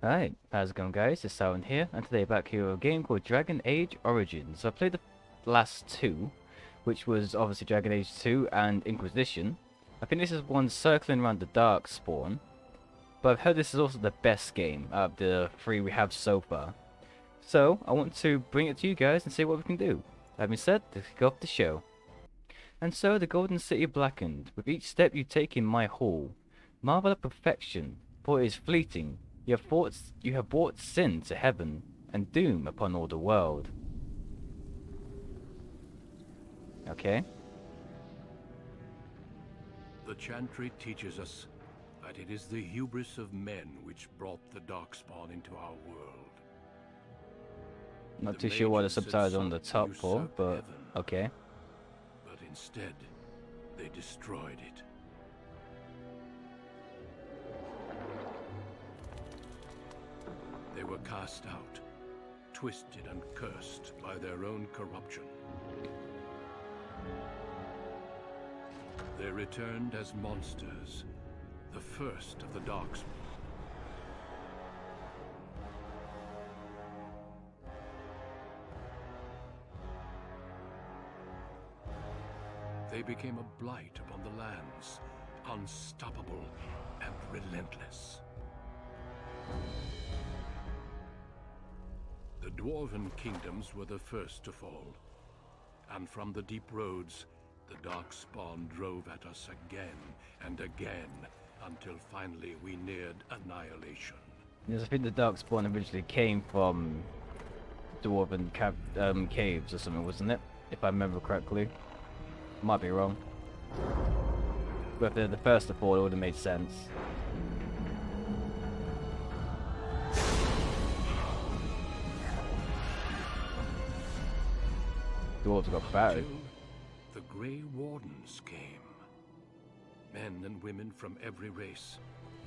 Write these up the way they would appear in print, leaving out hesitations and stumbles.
Alright, how's it going guys? It's Sauron here, and today back here with a game called Dragon Age Origins. So I played the last two, which was obviously Dragon Age 2 and Inquisition. I think this is one circling around the Darkspawn, but I've heard this is also the best game out of the three we have so far. So, I want to bring it to you guys and see what we can do. That being said, let's kick off the show. And so, the Golden City blackened, with each step you take in my hall. Marvel at perfection, for it is fleeting. You have brought sin to heaven, and doom upon all the world. Okay. The Chantry teaches us that it is the hubris of men which brought the Darkspawn into our world. Not too sure what the subtitles on the top for, but heaven, okay. But instead, they destroyed it. They were cast out, twisted and cursed by their own corruption. They returned as monsters, the first of the Darkspawn. They became a blight upon the lands, unstoppable and relentless. The Dwarven kingdoms were the first to fall, and from the deep roads, the Darkspawn drove at us again and again, until finally we neared annihilation. Yes, I think the Darkspawn originally came from Dwarven caves or something, wasn't it? If I remember correctly. Might be wrong. But if they're the first to fall, it would have made sense. Dwarves got battered. Until the Grey Wardens came. Men and women from every race,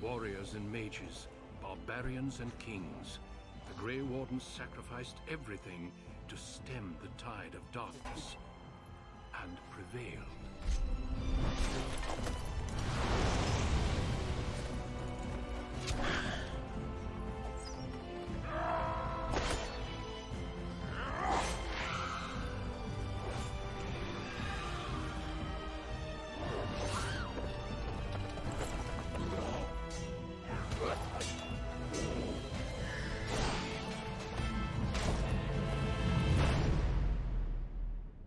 warriors and mages, barbarians and kings. The Grey Wardens sacrificed everything to stem the tide of darkness, and prevailed.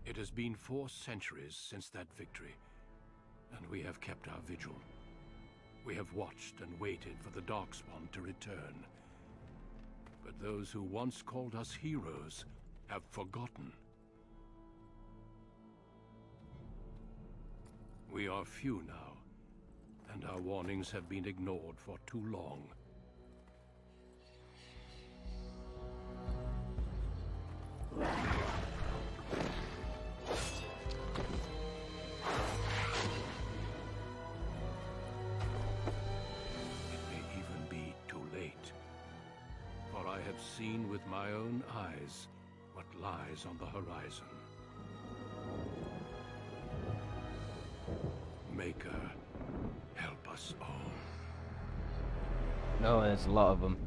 It has been 4 centuries since that victory, and we have kept our vigil. We have watched and waited for the Darkspawn to return. But those who once called us heroes have forgotten. We are few now, and our warnings have been ignored for too long. I have seen with my own eyes what lies on the horizon. Maker, help us all. No, there's a lot of them.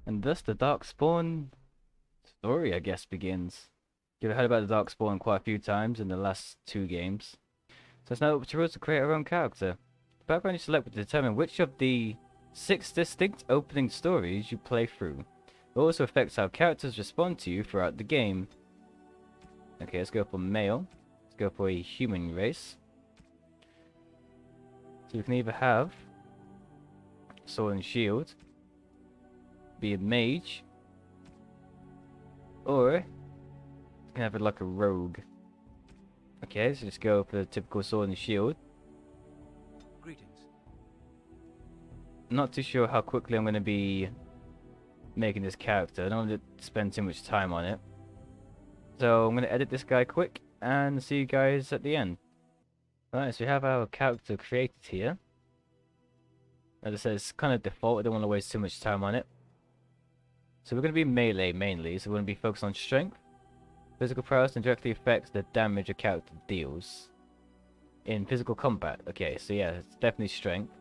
And thus the Darkspawn story, I guess, begins. You've heard about the Darkspawn quite a few times in the last 2 games. So it's now up to us to create our own character. The background you select will determine which of the 6 distinct opening stories you play through. It also affects how characters respond to you throughout the game. Okay, let's go for male. Let's go for a human race. So you can either have sword and shield, be a mage, or you can have it like a rogue. Okay, so let's go for the typical sword and shield. Not too sure how quickly I'm going to be making this character. I don't want to spend too much time on it. So I'm going to edit this guy quick and see you guys at the end. Alright, so we have our character created here. As I said, it's kind of default. I don't want to waste too much time on it. So we're going to be melee mainly. So we're going to be focused on strength. Physical prowess and directly affects the damage a character deals in physical combat. Okay, so yeah, it's definitely strength.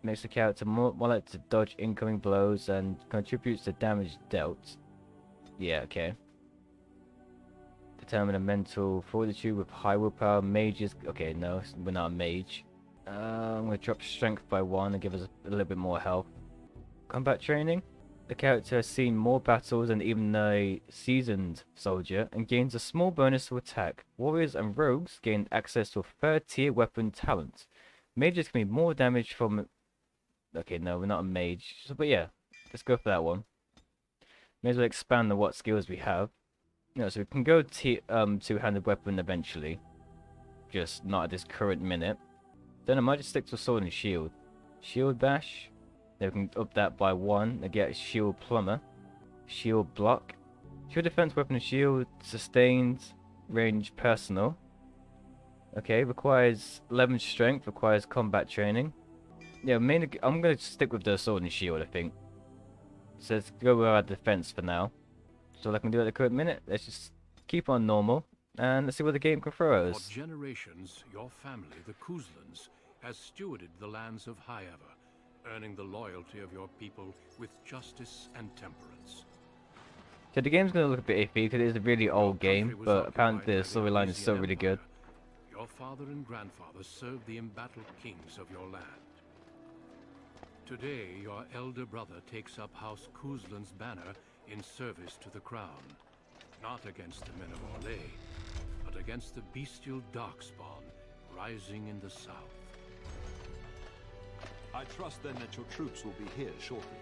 Makes the character more likely to dodge incoming blows and contributes to damage dealt. Yeah, okay. Determine a mental fortitude with high willpower. Mages. Okay, no, we're not a mage. I'm going to drop strength by 1 and give us a little bit more health. Combat training. The character has seen more battles than even a seasoned soldier and gains a small bonus to attack. Warriors and rogues gain access to a 3rd tier weapon talent. Mages can be more damage from... Okay, no, we're not a mage. So, but yeah, let's go for that one. May as well expand on what skills we have. You know, so we can go two-handed weapon eventually. Just not at this current minute. Then I might just stick to sword and shield. Shield bash. Then we can up that by 1 and get shield plumber. Shield block. Shield defense, weapon and shield, sustained, range personal. Okay, requires 11 strength, requires combat training. Yeah, mainly I'm gonna stick with the sword and shield, I think. So let's go with our defense for now. So all I can do at the current minute, let's just keep on normal and let's see what the game can throw us. For generations, your family, the Kuzlans, has stewarded the lands of Highever, earning the loyalty of your people with justice and temperance. So the game's gonna look a bit iffy because it is a really old game, but apparently the storyline is still really good. Your father and grandfather served the embattled kings of your land. Today, your elder brother takes up House Kuzlan's banner in service to the crown. Not against the men of Orlais, but against the bestial darkspawn rising in the south. I trust then that your troops will be here shortly.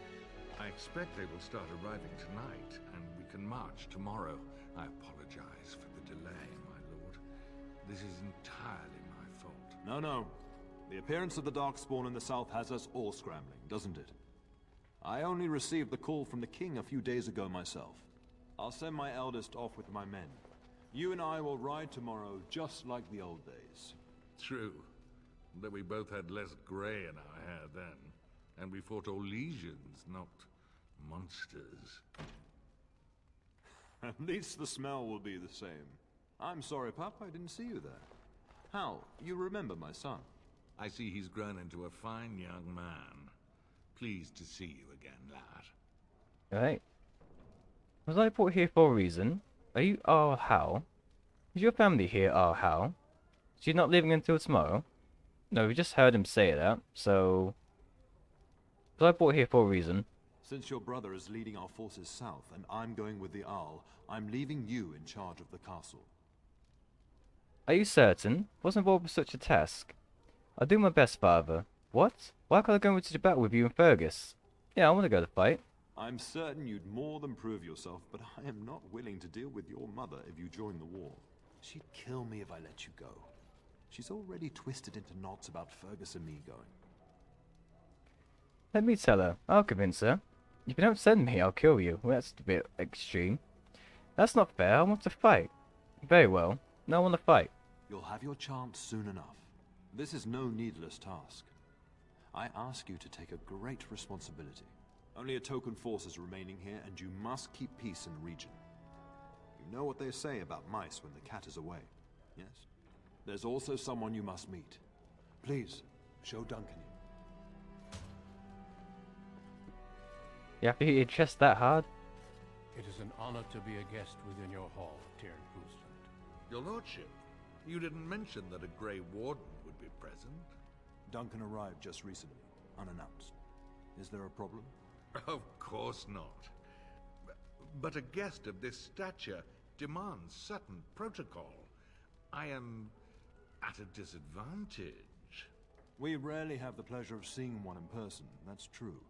I expect they will start arriving tonight, and we can march tomorrow. I apologize for the delay, my lord. This is entirely my fault. No. The appearance of the Darkspawn in the south has us all scrambling, doesn't it? I only received the call from the king a few days ago myself. I'll send my eldest off with my men. You and I will ride tomorrow just like the old days. True. But we both had less grey in our hair then. And we fought all legions, not monsters. At least the smell will be the same. I'm sorry, Pup, I didn't see you there. Hal, you remember my son? I see he's grown into a fine young man. Pleased to see you again, lad. Alright. Was I brought here for a reason? Are you Hal? Is your family here Hal? She's not leaving until tomorrow? No, we just heard him say that, so... Was I brought here for a reason? Since your brother is leading our forces south and I'm going with the Arl, I'm leaving you in charge of the castle. Are you certain? Wasn't involved with such a task. I'll do my best, father. What? Why can't I go into the battle with you and Fergus? Yeah, I want to go to fight. I'm certain you'd more than prove yourself, but I am not willing to deal with your mother if you join the war. She'd kill me if I let you go. She's already twisted into knots about Fergus and me going. Let me tell her. I'll convince her. If you don't send me, I'll kill you. Well, that's a bit extreme. That's not fair. I want to fight. Very well. No, I want to fight. You'll have your chance soon enough. This is no needless task. I ask you to take a great responsibility. Only a token force is remaining here, and you must keep peace in the region. You know what they say about mice when the cat is away, yes? There's also someone you must meet. Please, show Duncan in. You have to hit your chest that hard? It is an honor to be a guest within your hall, TyronexGamer. Your lordship, you didn't mention that a Grey Warden would be present. Duncan arrived just recently, unannounced. Is there a problem? Of course not. But a guest of this stature demands certain protocol. I am at a disadvantage. We rarely have the pleasure of seeing one in person, that's true.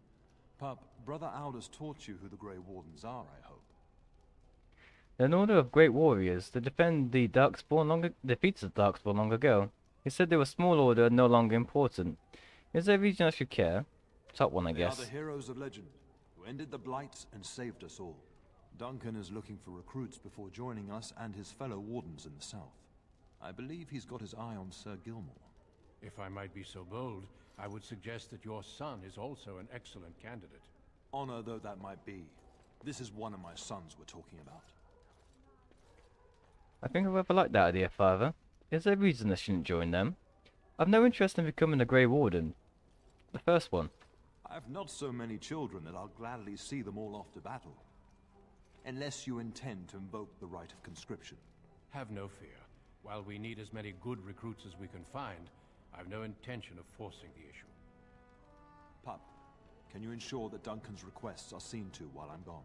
Pup, Brother Aldous taught you who the Grey Wardens are, I hope. An order of great warriors to defend the Darkspawn defeated the Darkspawn long ago. He said they were a small order, no longer important. Is there a reason I should care? Top one, I guess. They are the heroes of legend, who ended the Blights and saved us all. Duncan is looking for recruits before joining us and his fellow wardens in the south. I believe he's got his eye on Sir Gilmore. If I might be so bold, I would suggest that your son is also an excellent candidate. Honor though that might be, this is one of my sons we're talking about. I think I rather like that idea, father. Is there a reason I shouldn't join them? I've no interest in becoming a Grey Warden. the first one. I have not so many children that I'll gladly see them all off to battle. Unless you intend to invoke the right of conscription. Have no fear. While we need as many good recruits as we can find, I've no intention of forcing the issue. Pup, can you ensure that Duncan's requests are seen to while I'm gone?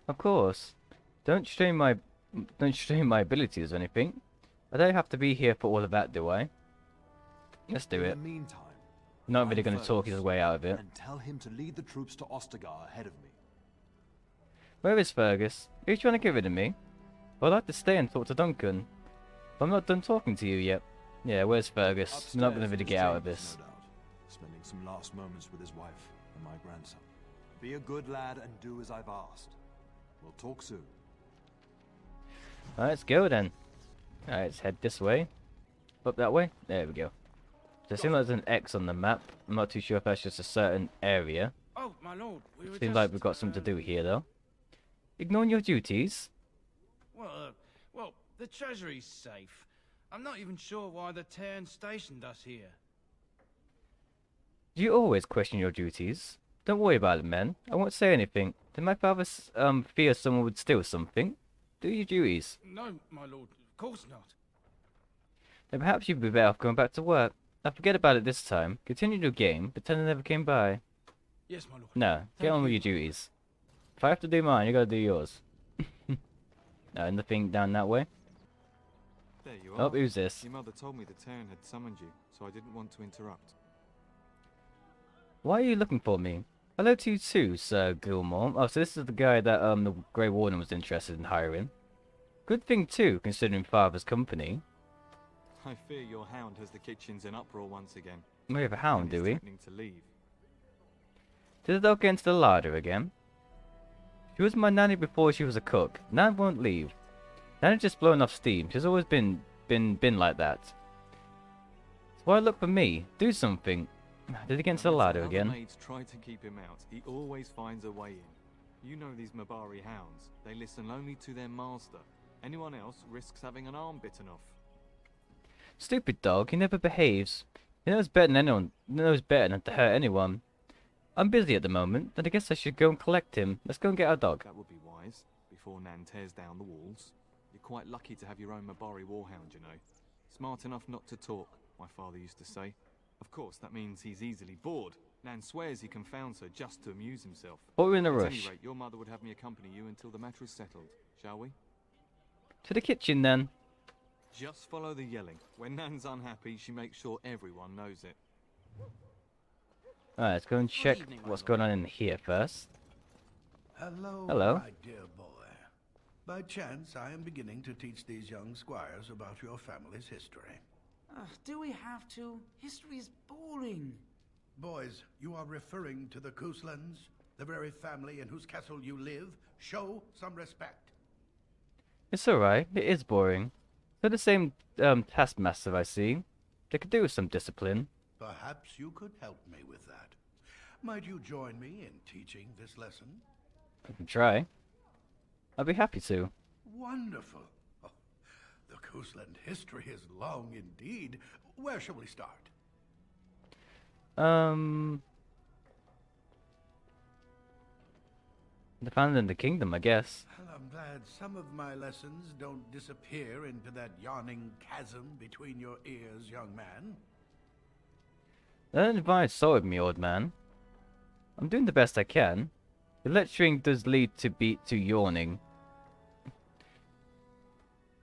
Of course. Don't strain my abilities or anything. I don't have to be here for all of that, do I? Let's do it. In the meantime, Not really find going to talk his Fergus way out of it. and tell him to lead the troops to Ostagar ahead of me. Where is Fergus? Are you trying to get rid of me? I'd like to stay and talk to Duncan. But I'm not done talking to you yet. Yeah, where's Fergus? Upstairs I'm not going to in really his get out of chambers, this. no doubt, spending some last moments with his wife and my grandson. Be a good lad and do as I've asked. We'll talk soon. Alright, let's go then. Alright, let's head this way. Up that way? There we go. So it seems like there's an X on the map. I'm not too sure if that's just a certain area. Oh, my lord, we were Seems like we've got something to do here though. Ignoring your duties? Well, the treasury's safe. I'm not even sure why the Tern stationed us here. Do you always question your duties? Don't worry about it, men. I won't say anything. Did my father fear someone would steal something? Do your duties. No, my lord, of course not. Then perhaps you'd be better off going back to work. Now forget about it this time. Continue your game. Pretend it never came by. Yes, my lord. No, get Thank on with you. your duties. If I have to do mine, you gotta do yours. Nothing down that way. There you Oh, are. who's this? Your mother told me the Tern had summoned you, so I didn't want to interrupt. Why are you looking for me? Hello to you too, Sir Gilmore. Oh, so this is the guy that the Grey Warden was interested in hiring. Good thing too, considering father's company. I fear your hound has the kitchens in uproar once again. We have a hound, and do is we? threatening to leave. Did the dog get into the larder again? She was my nanny before she was a cook. Nan won't leave. Nan had just blown off steam. She's always been like that. So why look for me? Do something. Did he get into the No matter larder how again? The maids try to keep him out. He always finds a way in. You know these Mabari hounds. They listen only to their master. Anyone else risks having an arm bitten off. Stupid dog, he never behaves. He knows better than anyone. Knows better than to hurt anyone. I'm busy at the moment, but I guess I should go and collect him. Let's go and get our dog. That would be wise, before Nan tears down the walls. You're quite lucky to have your own Mabari warhound, you know. Smart enough not to talk, my father used to say. Of course, that means he's easily bored. Nan swears he confounds her just to amuse himself. But we're in a At rush. any rate, your mother would have me accompany you until the matter is settled, shall we? To the kitchen then. Just follow the yelling. When Nan's unhappy, she makes sure everyone knows it. Alright, let's go and check evening, my what's lord. going on in here first. Hello, Hello. my dear boy. By chance, I am beginning to teach these young squires about your family's history. Do we have to? History is boring. Boys, you are referring to the Couslands, the very family in whose castle you live. Show some respect. It's alright, it is boring. They're the same taskmaster I see. They could do with some discipline. Perhaps you could help me with that. Might you join me in teaching this lesson? I can try. I'd be happy to. Wonderful. Oh, the Cousland history is long indeed. Where shall we start? The founding of the kingdom, I guess. Well, I'm glad some of my lessons don't disappear into that yawning chasm between your ears, young man. Don't advise so with me, old man. I'm doing the best I can. The lecturing does lead to yawning.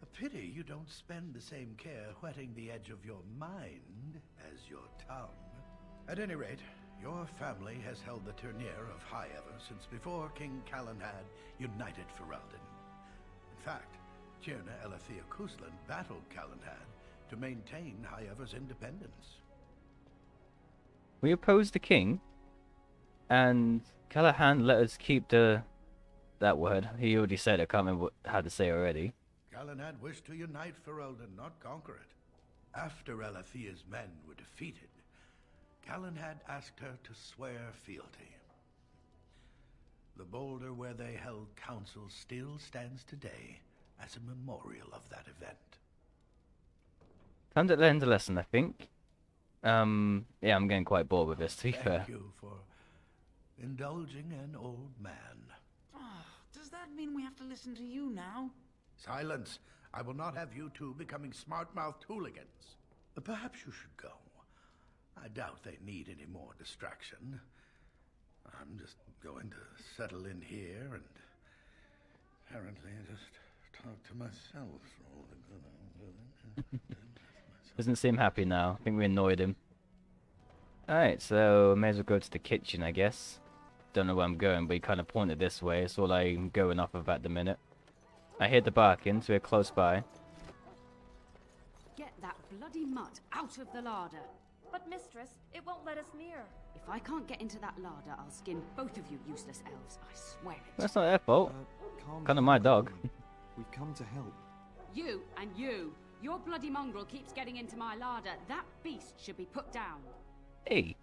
A pity you don't spend the same care whetting the edge of your mind as your tongue. At any rate, your family has held the tournure of High Ever since before King Calenhad united Ferelden. In fact, Tierna Elethea Cousland battled Calenhad to maintain High Ever's independence. We opposed the king, and Callahan let us keep that word. He already said it, I can't remember how to say it already. Calenhad wished to unite Ferelden, not conquer it. After Elethea's men were defeated, Calenhad asked her to swear fealty. The boulder where they held council still stands today as a memorial of that event. Time to learn the lesson, I think. Yeah, I'm getting quite bored with this, to be fair. Thank you for indulging an old man. Does that mean we have to listen to you now? Silence. I will not have you two becoming smart-mouthed hooligans. Perhaps you should go. I doubt they need any more distraction. I'm just going to settle in here and apparently just talk to myself. Doesn't seem happy now. I think we annoyed him. Alright, so may as well go to the kitchen, I guess. Don't know where I'm going, but he kind of pointed this way. It's all I'm going off of at the minute. I hear the barking, so we're close by. Get that bloody mutt out of the larder. But mistress, it won't let us near. If I can't get into that larder, I'll skin both of you useless elves, I swear it. That's not their fault. Calm Kind of down, my dog. darling. We've come to help. You and you. Your bloody mongrel keeps getting into my larder. That beast should be put down. Hey.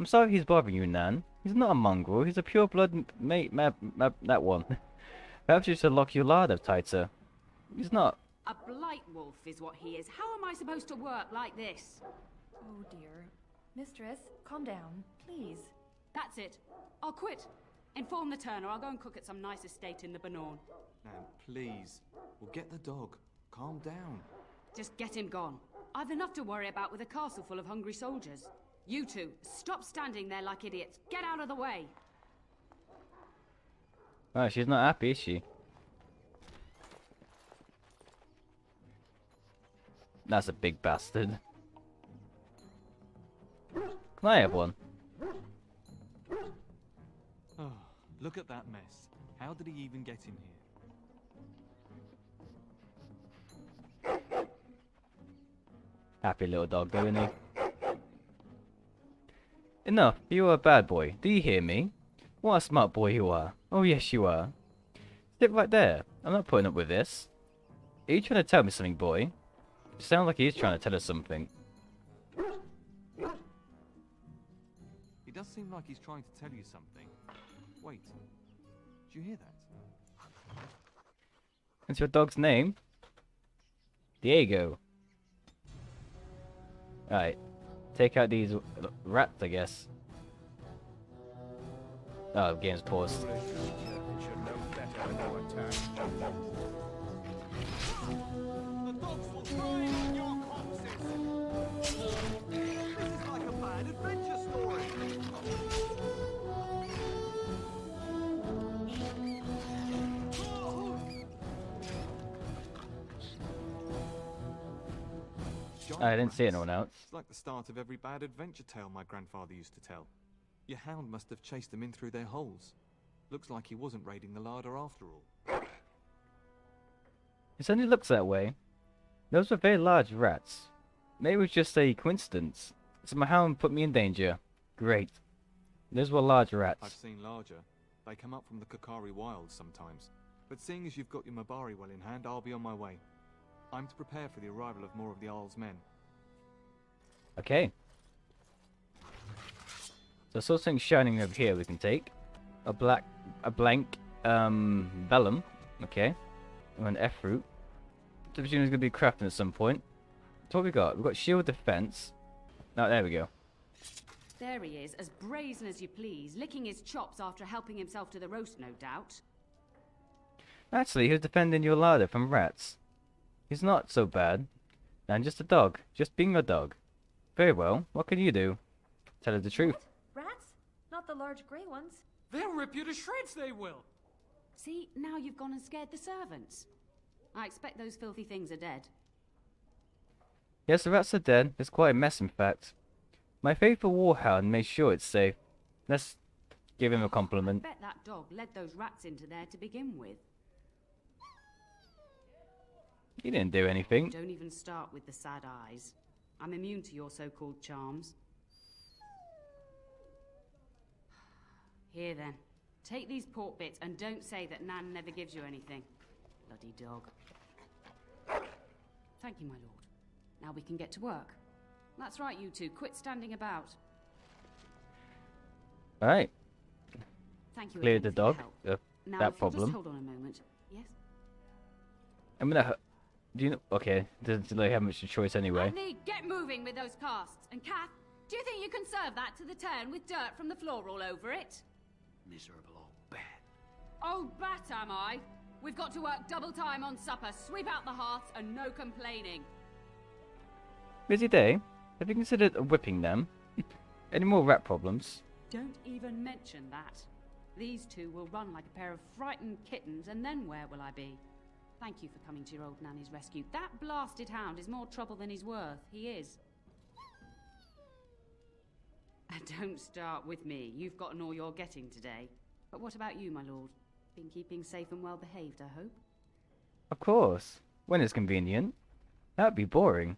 I'm sorry he's bothering you, Nan. He's not a mongrel. He's a pure blood mate. That one. Perhaps you should lock your larder tighter. He's not. A blight wolf is what he is. How am I supposed to work like this? Oh dear. Mistress, calm down, please. That's it. I'll quit. Inform the Turner. I'll go and cook at some nice estate in the Banorn. Nan, please. We'll get the dog. Calm down. Just get him gone. I've enough to worry about with a castle full of hungry soldiers. You two, stop standing there like idiots. Get out of the way. Oh, she's not happy, is she? That's a big bastard. Can I have one? Oh, look at that mess. How did he even get in here? Happy little dog, though, isn't he? Enough. You are a bad boy. Do you hear me? What a smart boy you are. Oh, yes, you are. Sit right there. I'm not putting up with this. Are you trying to tell me something, boy? You sound like he's trying to tell us something. He does seem like he's trying to tell you something. Wait. Did you hear that? What's your dog's name? Diego. Alright. Take out these rats, I guess. Oh, game's paused. The dogs will thrive on your corpses! This is like a bad adventure story! I didn't see anyone else. It's like the start of every bad adventure tale my grandfather used to tell. Your hound must have chased them in through their holes. Looks like he wasn't raiding the larder after all. It certainly looks that way. Those were very large rats. Maybe it was just a coincidence. So my hound put me in danger. Great. Those were large rats. I've seen larger. They come up from the Kakari wilds sometimes. But seeing as you've got your Mabari well in hand, I'll be on my way. I'm to prepare for the arrival of more of the Arl's men. Okay. So I saw something shining over here we can take. A blank vellum. Okay. And an F root. The is going to be crafting at some point. So what we got? We've got shield defense. Oh, there we go. There he is, as brazen as you please, licking his chops after helping himself to the roast, no doubt. Actually, he was defending your larder from rats. He's not so bad. And just a dog. Just being a dog. Very well. What can you do? Tell her the truth. What? Rats? Not the large grey ones? They'll rip you to shreds, they will. See, now you've gone and scared the servants. I expect those filthy things are dead. Yes, the rats are dead. It's quite a mess, in fact. My faithful warhound made sure it's safe. Let's give him a compliment. I bet that dog led those rats into there to begin with. He didn't do anything. Don't even start with the sad eyes. I'm immune to your so-called charms. Here then. Take these pork bits and don't say that Nan never gives you anything. Bloody dog. Thank you, my lord. Now we can get to work. That's right, you two. Quit standing about. Alright. Thank you. Cleared the again for your dog help. of Now, that if you'll problem. just hold on a moment. Yes? I'm gonna Do you know? Okay, doesn't really have much choice anyway. Anthony, get moving with those casts. And Kath, do you think you can serve that to the turn with dirt from the floor all over it? Miserable old bat. Oh, bat am I? We've got to work double time on supper, sweep out the hearths, and no complaining. Busy day. Have you considered whipping them? Any more rat problems? Don't even mention that. These two will run like a pair of frightened kittens, and then where will I be? Thank you for coming to your old nanny's rescue. That blasted hound is more trouble than he's worth. He is. And don't start with me. You've gotten all you're getting today. But what about you, my lord? Been keeping safe and well behaved, I hope? Of course. When it's convenient. That'd be boring.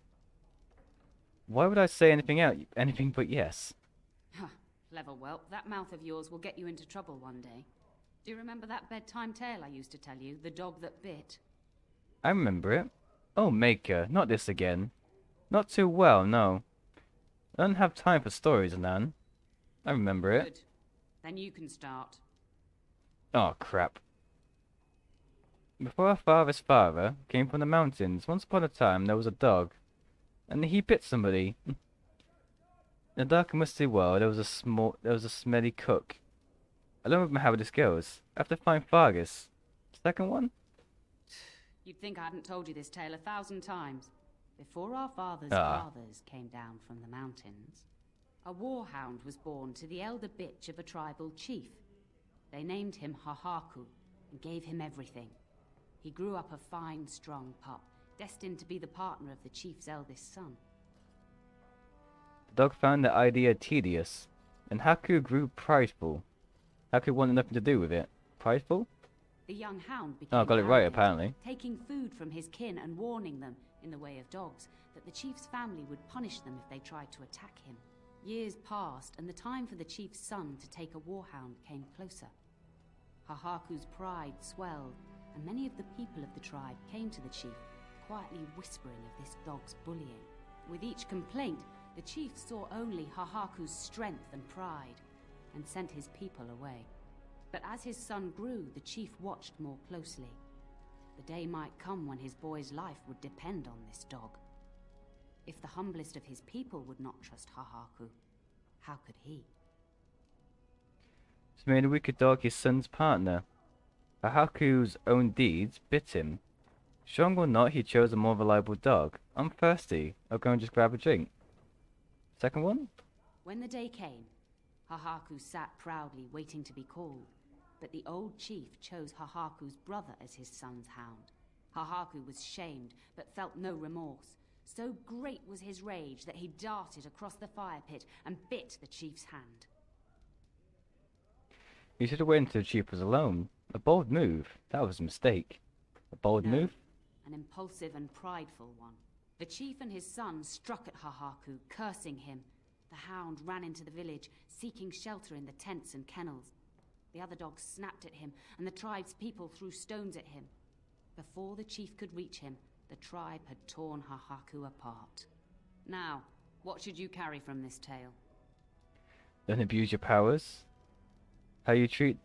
Why would I say anything but yes? Huh, clever whelp. That mouth of yours will get you into trouble one day. Do you remember that bedtime tale I used to tell you? The dog that bit? I remember it. Oh, Maker, not this again. Not too well, no. I don't have time for stories, Nan. I remember it. Good. Then you can start. Oh, crap. Before our father's father came from the mountains, once upon a time there was a dog. And he bit somebody. In a dark and musty world, there was a smelly cook. I don't remember how this goes. I have to find Fargus. Second one? You'd think I hadn't told you this tale 1,000 times. Before our father's fathers came down from the mountains, a warhound was born to the elder bitch of a tribal chief. They named him Hahaku and gave him everything. He grew up a fine, strong pup, destined to be the partner of the chief's eldest son. The dog found the idea tedious, and Haku grew prideful. Haku wanted nothing to do with it. Prideful? The young hound became Oh, I got it right, arrogant, apparently. taking food from his kin and warning them, in the way of dogs, that the chief's family would punish them if they tried to attack him. Years passed, and the time for the chief's son to take a warhound came closer. Hahaku's pride swelled, and many of the people of the tribe came to the chief, quietly whispering of this dog's bullying. With each complaint, the chief saw only Hahaku's strength and pride, and sent his people away. But as his son grew, the chief watched more closely. The day might come when his boy's life would depend on this dog. If the humblest of his people would not trust Hahaku, how could he? This made the wicked dog his son's partner. Hahaku's own deeds bit him. Strong or not, he chose a more reliable dog. I'm thirsty. I'll go and just grab a drink. Second one? When the day came, Hahaku sat proudly waiting to be called. But the old chief chose Hahaku's brother as his son's hound. Hahaku was shamed, but felt no remorse. So great was his rage that he darted across the fire pit and bit the chief's hand. You should have waited until the chief was alone. A bold move. That was a mistake. A bold move? An impulsive and prideful one. The chief and his son struck at Hahaku, cursing him. The hound ran into the village, seeking shelter in the tents and kennels. The other dogs snapped at him, and the tribe's people threw stones at him. Before the chief could reach him, the tribe had torn Hahaku apart. Now, what should you carry from this tale? Don't abuse your powers. How you treat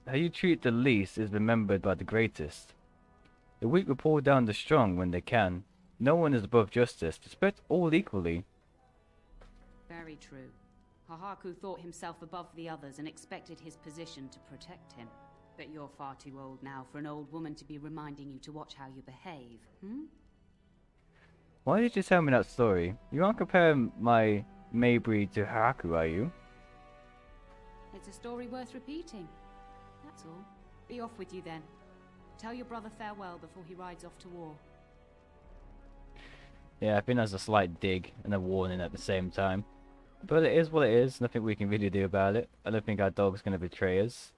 the least is remembered by the greatest. The weak will pull down the strong when they can. No one is above justice. Respect all equally. Very true. Hahaku thought himself above the others and expected his position to protect him. But you're far too old now for an old woman to be reminding you to watch how you behave, Why did you tell me that story? You aren't comparing my Maybury to Hahaku, are you? It's a story worth repeating. That's all. Be off with you then. Tell your brother farewell before he rides off to war. Yeah, I think that's a slight dig and a warning at the same time. But it is what it is. Nothing we can really do about it. I don't think our dog's going to betray us.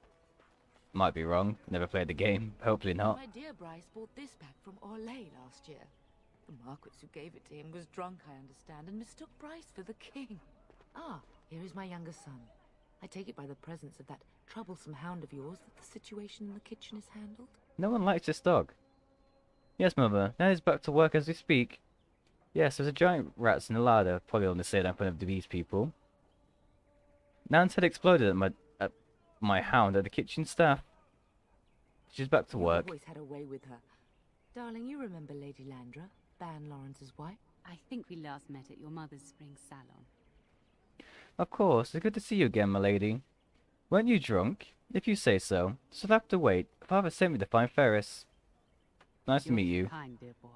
Might be wrong. Never played the game. Hopefully not. My dear Bryce bought this back from Orlais last year. The Marquis who gave it to him was drunk, I understand, and mistook Bryce for the king. Ah, here is my younger son. I take it by the presence of that troublesome hound of yours that the situation in the kitchen is handled? No one likes this dog. Yes, Mother. Nan is back to work as we speak. Yes, there's a giant rats in the larder. Probably on the say that in front of these people. Nan's head exploded at my hound at the kitchen staff. She's back to work. You've always had a way with her. Darling, you remember Lady Landra, Ban Lawrence's wife? I think we last met at your mother's spring salon. Of course, it's good to see you again, my lady. Weren't you drunk? If you say so. Just have to wait. Father sent me to find Ferris. Nice to meet you. Kind, dear boy.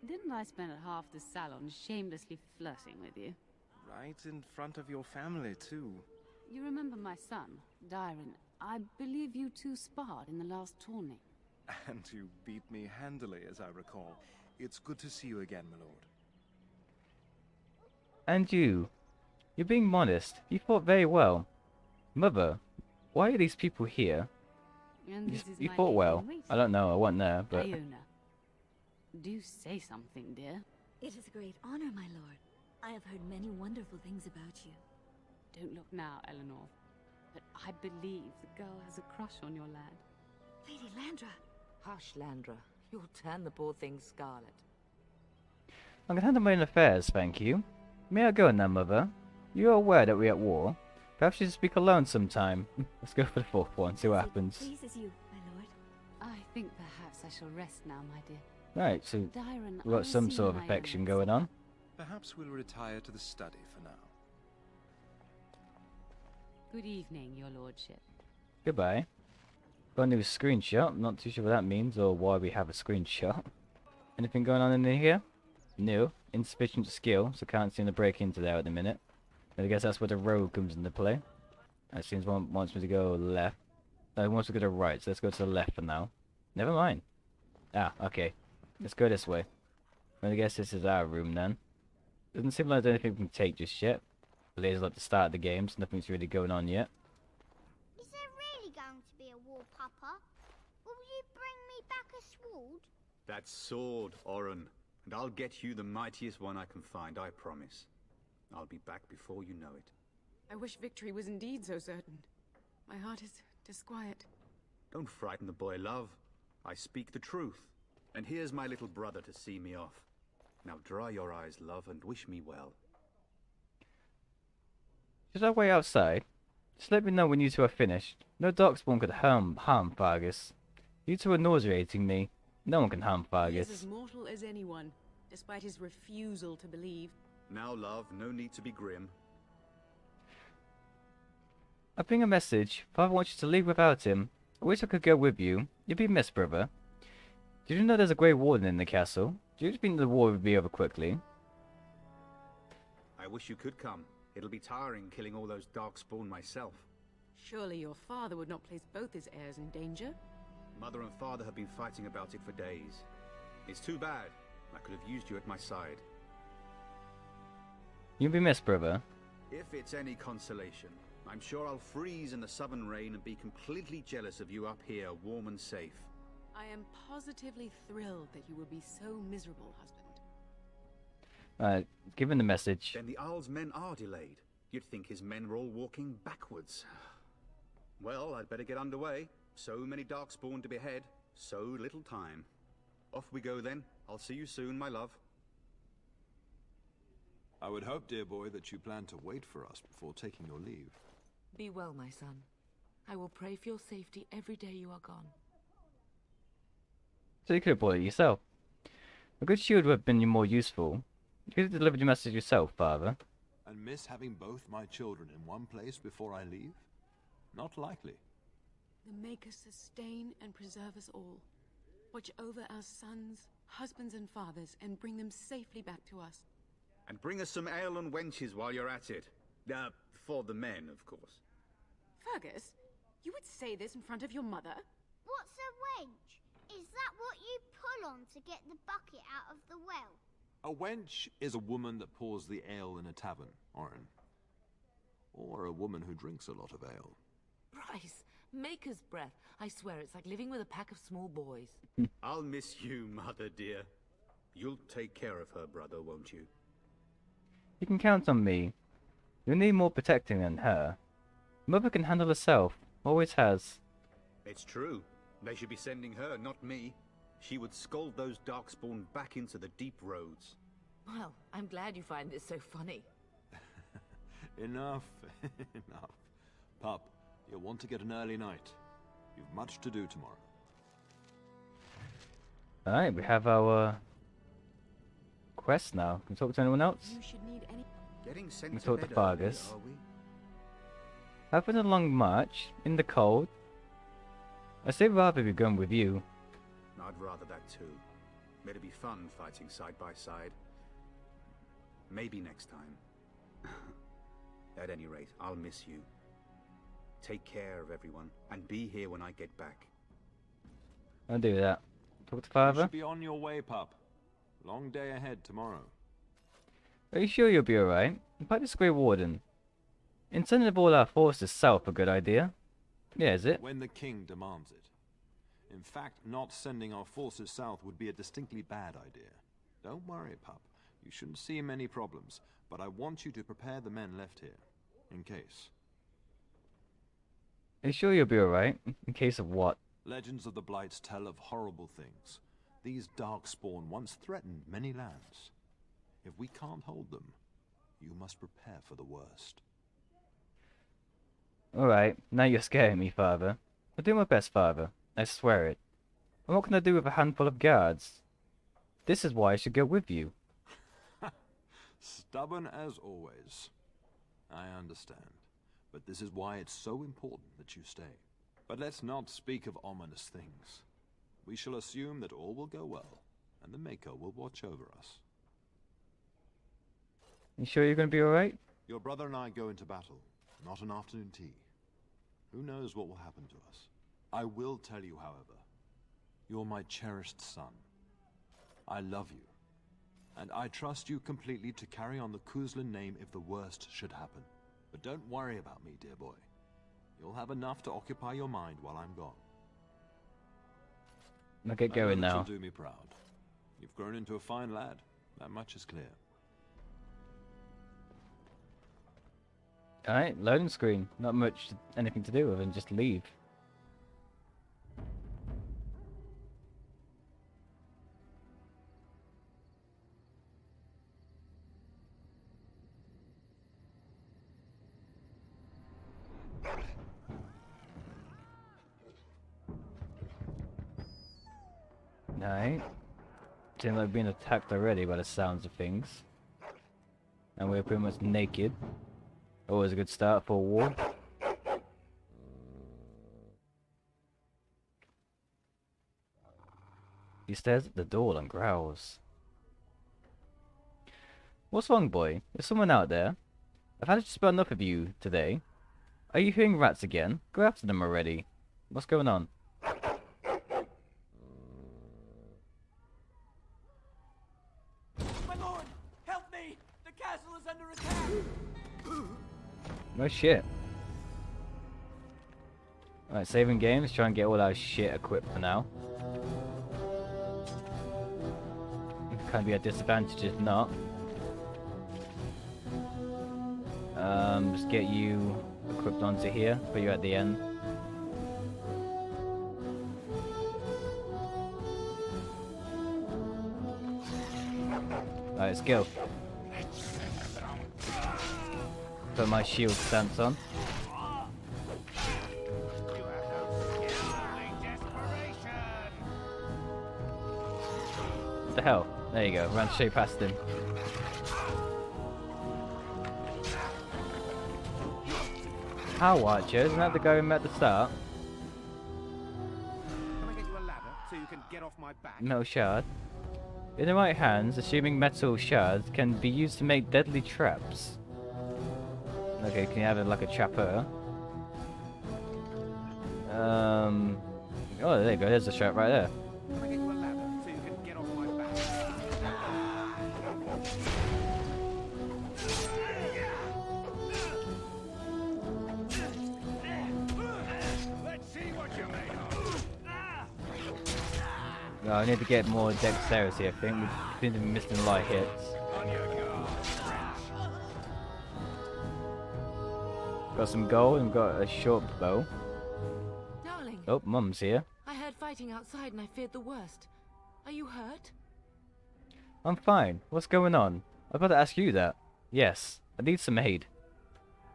Didn't I spend half the salon shamelessly flirting with you? Right in front of your family, too. You remember my son, Tyron. I believe you two sparred in the last tourney. And you beat me handily, as I recall. It's good to see you again, my lord. And you. You're being modest. You fought very well. Mother, why are these people here? And this is You my fought lady well. in waiting. I don't know, I wasn't there, but... Iona, do say something, dear. It is a great honor, my lord. I have heard many wonderful things about you. Don't look now, Eleanor. But I believe the girl has a crush on your lad. Lady Landra! Hush, Landra. You'll turn the poor thing scarlet. I can handle my own affairs, thank you. May I go now, Mother? You're aware that we're at war. Perhaps you should speak alone sometime. Let's go for the fourth one, see what happens. It pleases you, my lord. I think perhaps I shall rest now, my dear. Right, so Tyron, we've got some sort of affection going on. Perhaps we'll retire to the study for now. Good evening, your lordship. Goodbye. Got a new screenshot. I'm not too sure what that means or why we have a screenshot. Anything going on in here? No. Insufficient skill, so can't seem to break into there at the minute. I guess that's where the road comes into play. It seems one wants me to go left. No, it wants to go to right, so let's go to the left for now. Never mind. Ah, okay. Let's go this way. I guess this is our room then. Doesn't seem like there's anything we can take just yet. But it is like the start of the game, so nothing's really going on yet. Is there really going to be a war, Papa? Will you bring me back a sword? That sword, Oren. And I'll get you the mightiest one I can find, I promise. I'll be back before you know it. I wish victory was indeed so certain. My heart is disquiet. Don't frighten the boy, love. I speak the truth. And here's my little brother to see me off. Now dry your eyes, love, and wish me well. Just our way outside. Just let me know when you two are finished. No darkspawn could harm Fargus. You two are nauseating me. No one can harm He Fargus. is as mortal as anyone, despite his refusal to believe. Now, love, no need to be grim. I bring a message. Father wants you to leave without him. I wish I could go with you. You'd be missed, brother. Did you know there's a Grey Warden in the castle? Do you think the war would be over quickly? I wish you could come. It'll be tiring killing all those darkspawn myself. Surely your father would not place both his heirs in danger? Mother and father have been fighting about it for days. It's too bad. I could have used you at my side. You'll be missed, brother. If it's any consolation, I'm sure I'll freeze in the southern rain and be completely jealous of you up here, warm and safe. I am positively thrilled that you will be so miserable, husband. Give him the message. Then the Arl's men are delayed. You'd think his men were all walking backwards. Well, I'd better get underway. So many darkspawn to behead, so little time. Off we go then. I'll see you soon, my love. I would hope, dear boy, that you plan to wait for us before taking your leave. Be well, my son. I will pray for your safety every day you are gone. So you could have bought it yourself. A good shield would have been more useful. You could have delivered your message yourself, father. And miss having both my children in one place before I leave? Not likely. The Maker sustain and preserve us all. Watch over our sons, husbands and fathers, and bring them safely back to us. And bring us some ale and wenches while you're at it. For the men, of course. Fergus, you would say this in front of your mother? What's a wench? Is that what you pull on to get the bucket out of the well? A wench is a woman that pours the ale in a tavern, Oren. Or a woman who drinks a lot of ale. Bryce, Maker's breath. I swear it's like living with a pack of small boys. I'll miss you, mother dear. You'll take care of her, brother, won't you? You can count on me. You'll need more protecting than her. Mother can handle herself. Always has. It's true. They should be sending her, not me. She would scold those darkspawn back into the deep roads. Well, I'm glad you find this so funny. Enough, enough. Pup, you'll want to get an early night. You've much to do tomorrow. Alright, we have our quest now. Can we talk to anyone else? You should need any. Getting sent Can we to talk to bed early, Vargas? are we? Having a long march in the cold. I'd say rather be going with you. I'd rather that too. It'd be fun fighting side by side. Maybe next time. At any rate, I'll miss you. Take care of everyone, and be here when I get back. I'll do that. Talk to You father. should be on your way, pup. Long day ahead tomorrow. Are you sure you'll be alright? About this Grey Warden. In sending all our forces south a good idea? Yeah, is it? When the king demands it. In fact, not sending our forces south would be a distinctly bad idea. Don't worry, pup. You shouldn't see many problems, but I want you to prepare the men left here, in case. Are you sure you'll be alright? In case of what? Legends of the Blights tell of horrible things. These darkspawn once threatened many lands. If we can't hold them, you must prepare for the worst. Alright, now you're scaring me, father. I'll do my best, father. I swear it. And what can I do with a handful of guards? This is why I should go with you. Stubborn as always. I understand. But this is why it's so important that you stay. But let's not speak of ominous things. We shall assume that all will go well, and the Maker will watch over us. You sure you're going to be alright? Your brother and I go into battle, not an afternoon tea. Who knows what will happen to us? I will tell you, however, you're my cherished son. I love you, and I trust you completely to carry on the Kuzlin name if the worst should happen. But don't worry about me, dear boy. You'll have enough to occupy your mind while I'm gone. I'll get going now. You'll do me proud. You've grown into a fine lad. That much is clear. Alright, loading screen. Not much anything to do other than just leave. Alright. Seems like we're being attacked already by the sounds of things. And we're pretty much naked. Always a good start for a war. He stares at the door and growls. What's wrong, boy? Is someone out there? I've had just about enough of you today. Are you hearing rats again? Go after them already. What's going on? My lord, help me! The castle is under attack! No shit. Alright, saving games, try and get all our shit equipped for now. Kind of be a disadvantage if not. Just get you equipped onto here, put you at the end. Alright, let's go. Put my shield stance on. What the hell? There you go, ran straight past him. How, Archer? Isn't that the guy we met at the start? Can I get you a ladder so you can get off my back? Metal shard. In the right hands, assuming metal shards can be used to make deadly traps. Okay, can you have it like a trapper? Oh, there you go. There's a trap right there. Can I get you a ladder so you can get off my back? Let's see what you're made of. No, I need to get more dexterity, I think. We seem to be missing a lot of hits. On your guard, Got some gold and got a short bow. Darling. Oh, Mum's here. I heard fighting outside and I feared the worst. Are you hurt? I'm fine. What's going on? I was about to ask you that. Yes, I need some aid.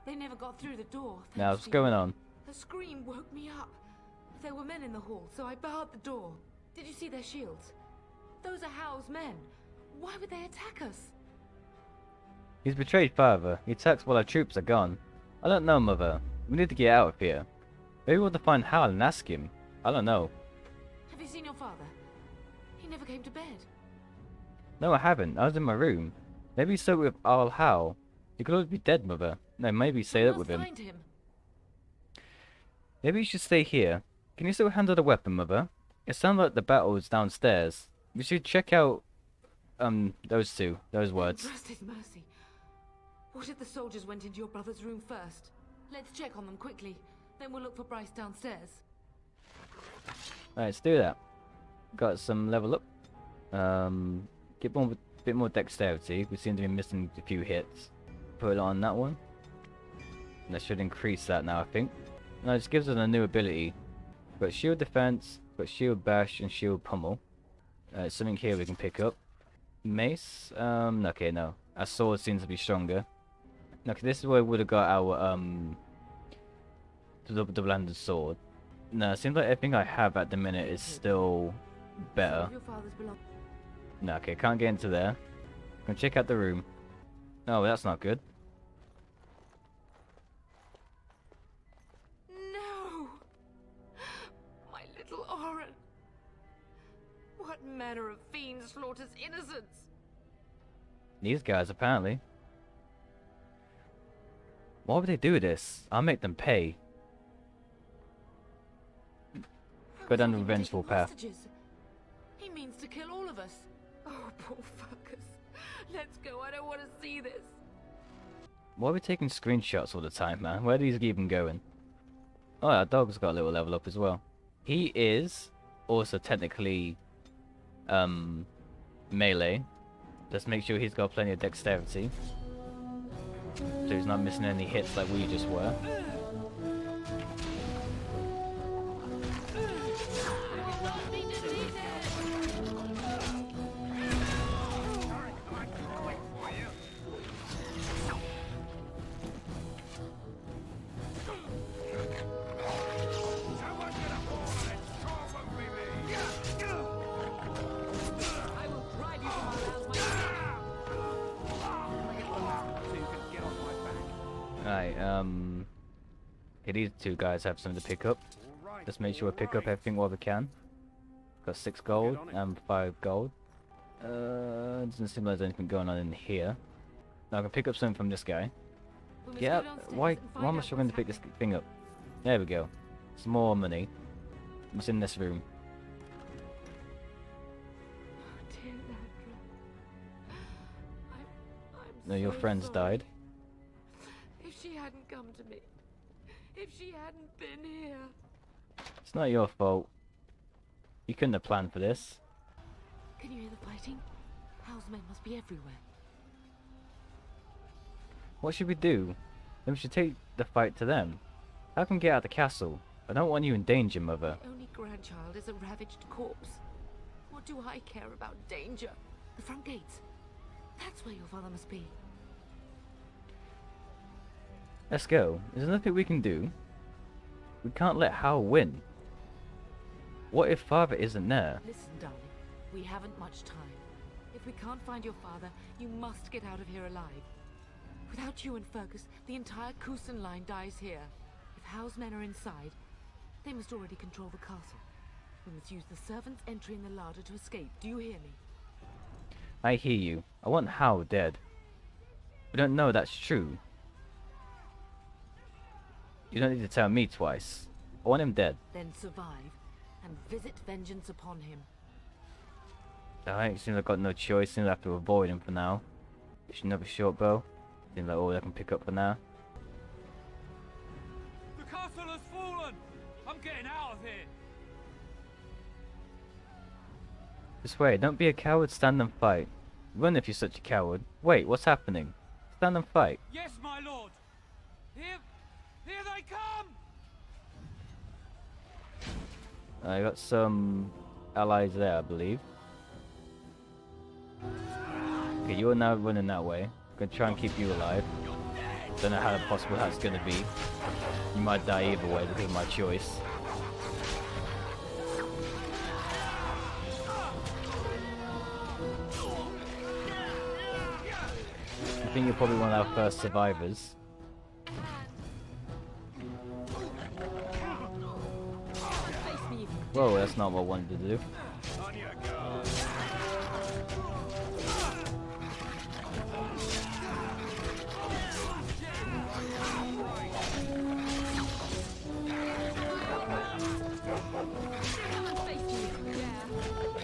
They never got through the door. Now, thanks what's to going you. on? A scream woke me up. There were men in the hall, so I barred the door. Did you see their shields? Those are Hal's men. Why would they attack us? He's betrayed father. He attacks while our troops are gone. I don't know, mother. We need to get out of here. Maybe we'll find Hal and ask him. I don't know. Have you seen your father? He never came to bed. No, I haven't. I was in my room. Maybe he saw it with Al Hal. He could always be dead, mother. No, maybe stay up with him. Find him. Maybe you should stay here. Can you still handle the weapon, mother? It sounds like the battle is downstairs. We should check out, those words. Trust his mercy. What if the soldiers went into your brother's room first? Let's check on them quickly. Then we'll look for Bryce downstairs. Alright, let's do that. Got some level up. Get a bit more dexterity. We seem to be missing a few hits. Put it on that one. And that should increase that now, I think. No, it just gives us a new ability. Got shield defense, got shield bash, and shield pummel. Something here we can pick up. Mace? Okay, no. Our sword seems to be stronger. Okay, this is where we would have got our, double-handed sword. No, it seems like everything I have at the minute is still better. No, okay, can't get into there. Gonna check out the room. Oh, that's not good. No! My little Oren! What manner of fiend slaughters innocents? These guys, apparently. Why would they do this? I'll make them pay. Go down the revengeful path. Hostages. He means to kill all of us. Oh, poor fuckers. Let's go, I don't want to see this. Why are we taking screenshots all the time, man? Where are these even going? Oh, our dog's got a little level up as well. He is also technically melee. Let's make sure he's got plenty of dexterity. So he's not missing any hits like we just were. Right, okay, these two guys have something to pick up. Let's make sure we pick up everything while we can. Got 6 gold and 5 gold. Doesn't seem like there's anything going on in here. Now I can pick up something from this guy. Yeah, why am I struggling to pick this thing up? There we go. Some more money. What's in this room? No, your friends died. If she hadn't come to me, if she hadn't been here. It's not your fault. You couldn't have planned for this. Can you hear the fighting? Hal's men must be everywhere. What should we do? Then we should take the fight to them. How can we get out of the castle? I don't want you in danger, mother. My only grandchild is a ravaged corpse. What do I care about danger? The front gates. That's where your father must be. Let's go. There's nothing we can do. We can't let Hal win. What if father isn't there? Listen, darling. We haven't much time. If we can't find your father, you must get out of here alive. Without you and Fergus, the entire Kusen line dies here. If Hal's men are inside, they must already control the castle. We must use the servants entering the larder to escape. Do you hear me? I hear you. I want Hal dead. We don't know that's true. You don't need to tell me twice. I want him dead. Then survive and visit vengeance upon him. Alright, seems I've got no choice. Seems I have to avoid him for now. Should have a short bow. Seems like all I can pick up for now. The castle has fallen! I'm getting out of here! This way, don't be a coward, stand and fight. Run if you're such a coward. Wait, what's happening? Stand and fight. Yes, my lord! Here they come! I got some allies there, I believe. Okay, you're now running that way. Gonna try and keep you alive. Don't know how possible that's gonna be. You might die either way because of my choice. think you're probably one of our first survivors. Whoa, that's not what I wanted to do.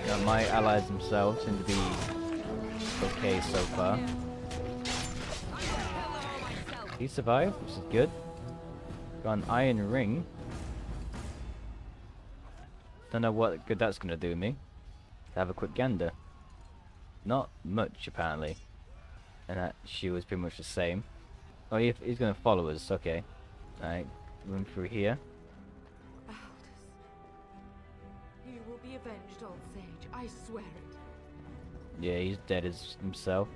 Now, my allies themselves seem to be okay so far. He survived, which is good. Got an iron ring. Don't know what good that's gonna do me. To have a quick gander. Not much apparently. And that shield is pretty much the same. Oh, he's gonna follow us, okay. Alright, run through here. You will be avenged, old sage. I swear it. Yeah, he's dead as himself.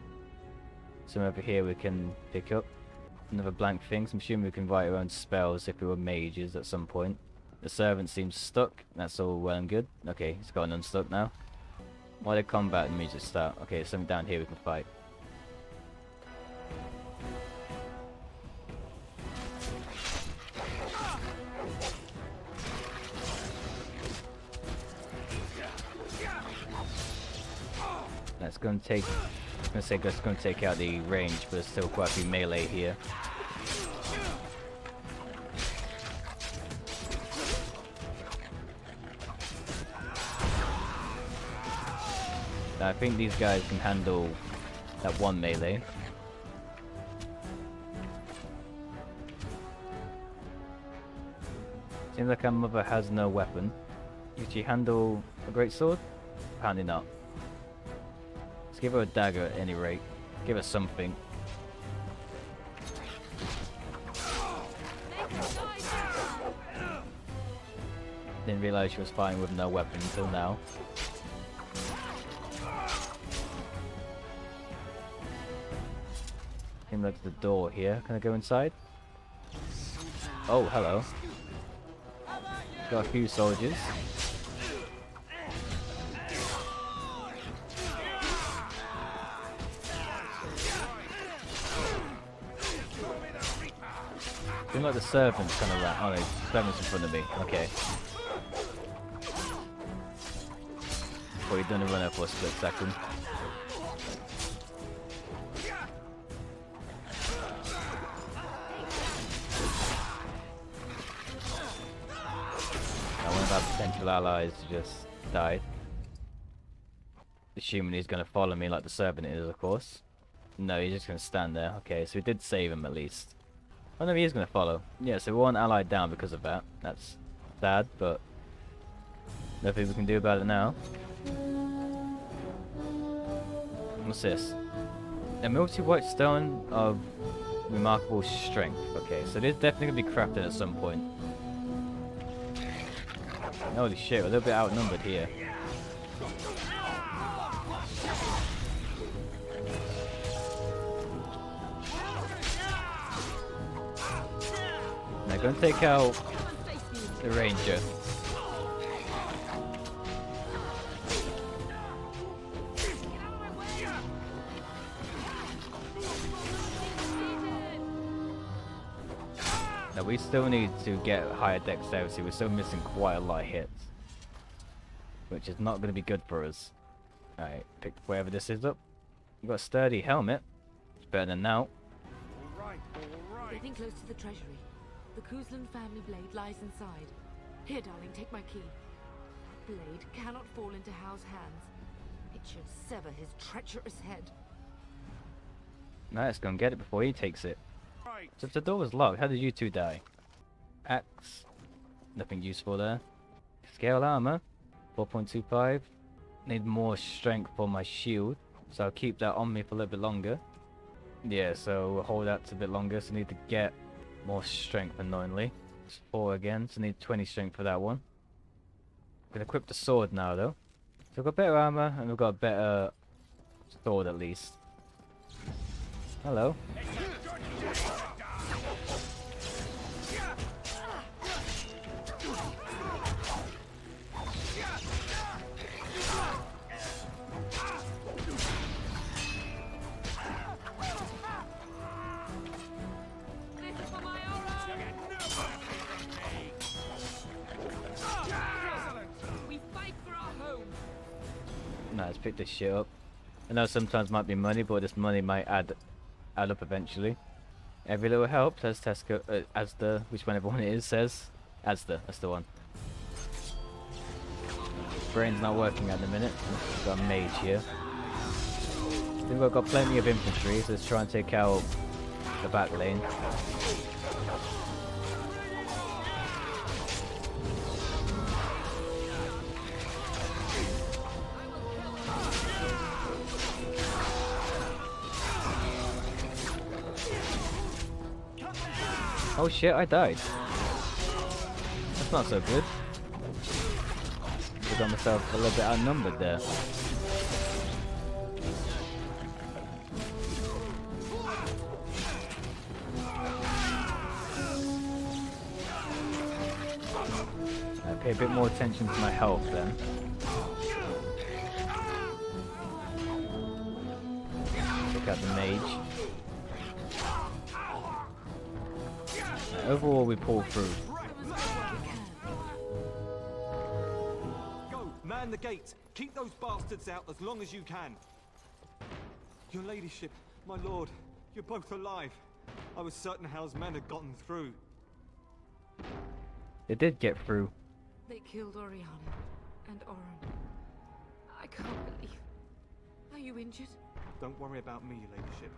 Some over here we can pick up. Another blank thing, so I'm assuming we can write our own spells if we were mages at some point. The servant seems stuck. That's all well and good. Okay, he's gotten unstuck now. Why did combat immediately start? Okay, there's something down here we can fight. That's going to take. I was going to say that's going to take out the range, but there's still quite a few melee here. I think these guys can handle that one melee. Seems like our mother has no weapon. Can she handle a great sword? Apparently not. Let's give her a dagger at any rate. Give her something. Didn't realize she was fighting with no weapon until now. Came up to the door here. Can I go inside? Oh, hello. Got a few soldiers. Seems like the servants kind of ran. Oh, no, the servants in front of me. Okay. Thought he'd done a runner for a split second. One of our potential allies just died. Assuming he's going to follow me like the servant is, of course. No, he's just going to stand there. Okay, so we did save him at least. Oh no, he is going to follow. Yeah, so we're one ally down because of that. That's sad, but nothing we can do about it now. What's this? A multi-white stone of remarkable strength. Okay, so this is definitely going to be crafted at some point. Holy shit, we're a little bit outnumbered here. Now, going to take out the ranger. Now, we still need to get higher dexterity. We're still missing quite a lot of hits, which is not going to be good for us. Alright, pick wherever this is up. We've got a sturdy helmet. It's better than now. Getting close to the treasury. The Kuzlan family blade lies inside. Here, darling, take my key. That blade cannot fall into Hao's hands. It should sever his treacherous head. Now let's go and get it before he takes it. So if the door was locked, how did you two die? Axe. Nothing useful there. Scale armor. 4.25. Need more strength for my shield. So I'll keep that on me for a little bit longer. Yeah, so we'll hold that a bit longer. So I need to get more strength annoyingly. It's 4 again, so I need 20 strength for that one. I'm gonna equip the sword now though. So we've got better armor and we've got a better sword at least. Hello. pick this shit up. I know sometimes might be money, but this money might add up eventually. Every little helps, as Tesco, which one everyone it is says. That's the one. Brain's not working at the minute. We've got a mage here. I think we've got plenty of infantry, so let's try and take out the back lane. Oh shit, I died. That's not so good. I got myself a little bit outnumbered there. I pay a bit more attention to my health then. Check out the mage. Overall, we pull through. Go, man the gates. Keep those bastards out as long as you can. Your ladyship, my lord, you're both alive. I was certain Hal's men had gotten through. They did get through. They killed Oriana and Oren. I can't believe. Are you injured? Don't worry about me, your ladyship.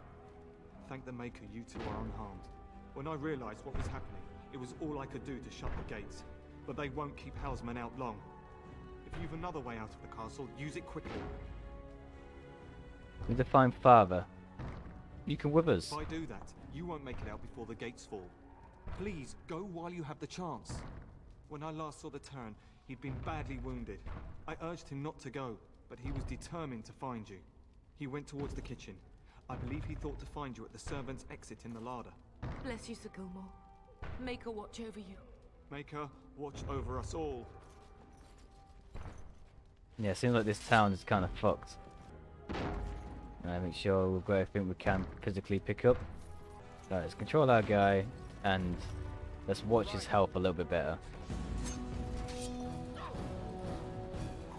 Thank the Maker you two are unharmed. When I realized what was happening, it was all I could do to shut the gates. But they won't keep Hal's men out long. If you've another way out of the castle, use it quickly. We need to find Father. You can with us. If I do that, you won't make it out before the gates fall. Please, go while you have the chance. When I last saw the Tern, he'd been badly wounded. I urged him not to go, but he was determined to find you. He went towards the kitchen. I believe he thought to find you at the servants' exit in the larder. Bless you, Sir Gilmore. Make her watch over you. Make her watch over us all. Yeah, seems like this town is kind of fucked. Make sure we've got everything we can physically pick up. Right, let's control our guy and let's watch his health a little bit better.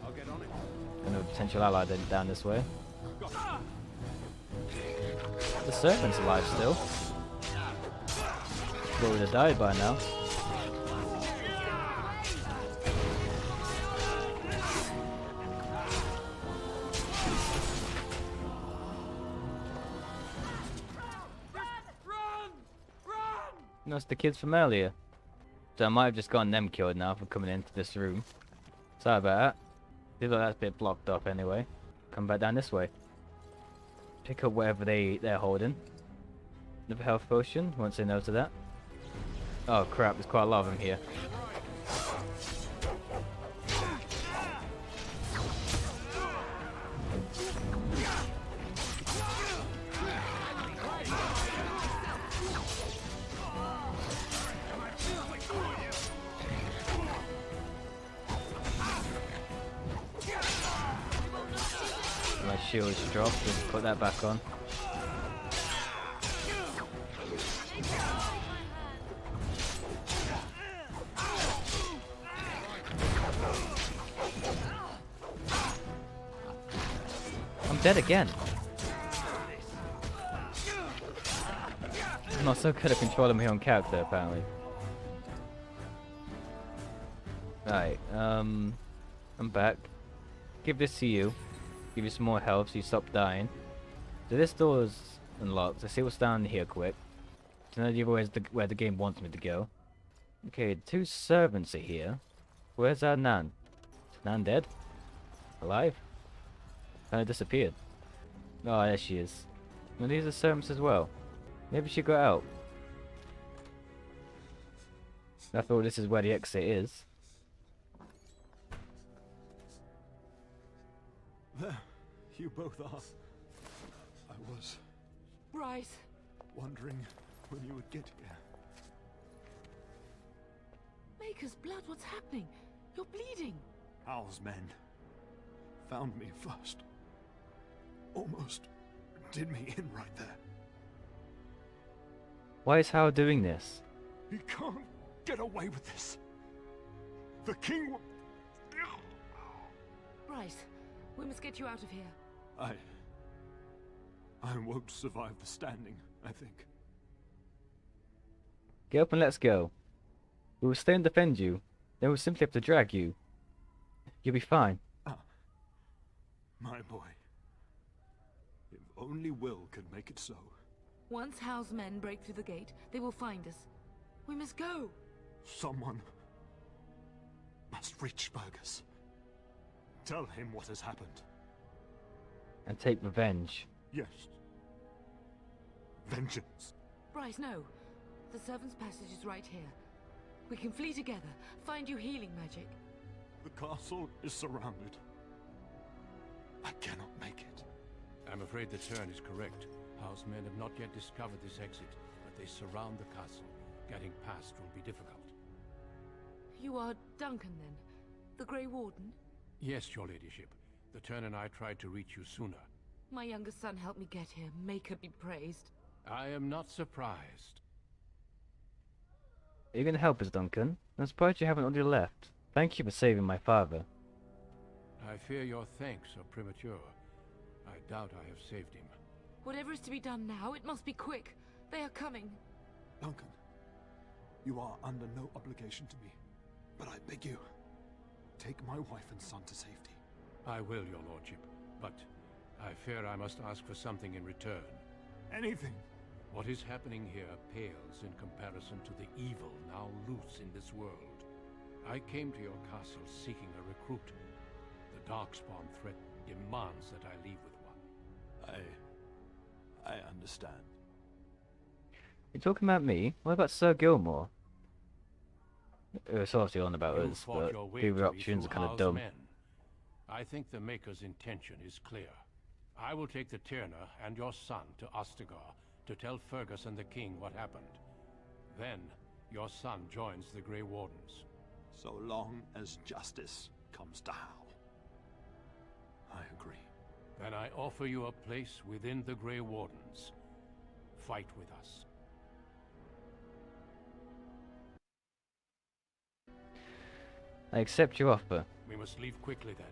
I'll get on it. Another potential ally then down this way. The serpent's alive still. But would have died by now. No, it's the kids from earlier. So I might have just gotten them killed now for coming into this room. Sorry about that. Feels like that's a bit blocked off anyway. Come back down this way. Pick up whatever they're holding. Another health potion, won't say no to that. Oh crap, there's quite a lot of them here. My shield's dropped, let's put that back on. I'm dead again. I'm not so good at controlling my own character apparently. Right, I'm back. Give this to you. Give you some more health so you stop dying. So this door is unlocked. Let's see what's down here quick. To know where the game wants me to go. Okay, 2 servants are here. Where's our Nan? Is Nan dead? Alive? Kinda disappeared. Oh, there she is. And these are servants as well. Maybe she got out. I thought this is where the exit is. There, you both are. I was Bryce. wondering when you would get here. Maker's blood, what's happening? You're bleeding. Hal's men found me first. Almost did me in right there. Why is Hal doing this? He can't get away with this. The king will... Bryce, We must get you out of here. I won't survive the standing, I think. Get up and let's go. We will stay and defend you. Then we'll simply have to drag you. You'll be fine. My boy. If only Will could make it so. Once Hal's men break through the gate, they will find us. We must go. Someone must reach Fergus. Tell him what has happened. And take revenge. Yes. Vengeance. Bryce, no. The servant's passage is right here. We can flee together, find you healing magic. The castle is surrounded. I cannot make it. I'm afraid the turn is correct. House men have not yet discovered this exit, but they surround the castle. Getting past will be difficult. You are Duncan, then? The Grey Warden? Yes, your ladyship. The turn and I tried to reach you sooner. My younger son helped me get here. Make her be praised. I am not surprised. Are you going to help us, Duncan? I'm surprised you haven't already left. Thank you for saving my father. I fear your thanks are premature. I doubt I have saved him. Whatever is to be done now, it must be quick. They are coming. Duncan, you are under no obligation to me, but I beg you, take my wife and son to safety. I will, your lordship, but I fear I must ask for something in return. Anything. What is happening here pales in comparison to the evil now loose in this world. I came to your castle seeking a recruit. The Darkspawn threat demands that I leave with one. I understand. You're talking about me? What about Sir Gilmore? It's obviously on about You us, fought but your way the to options me are through kind of Hal's dumb. men. I think the Maker's intention is clear. I will take the Tyrna and your son to Ostagar to tell Fergus and the king what happened. Then, your son joins the Grey Wardens. So long as justice comes to Hal. I agree. Then I offer you a place within the Grey Wardens. Fight with us. I accept your offer. We must leave quickly then.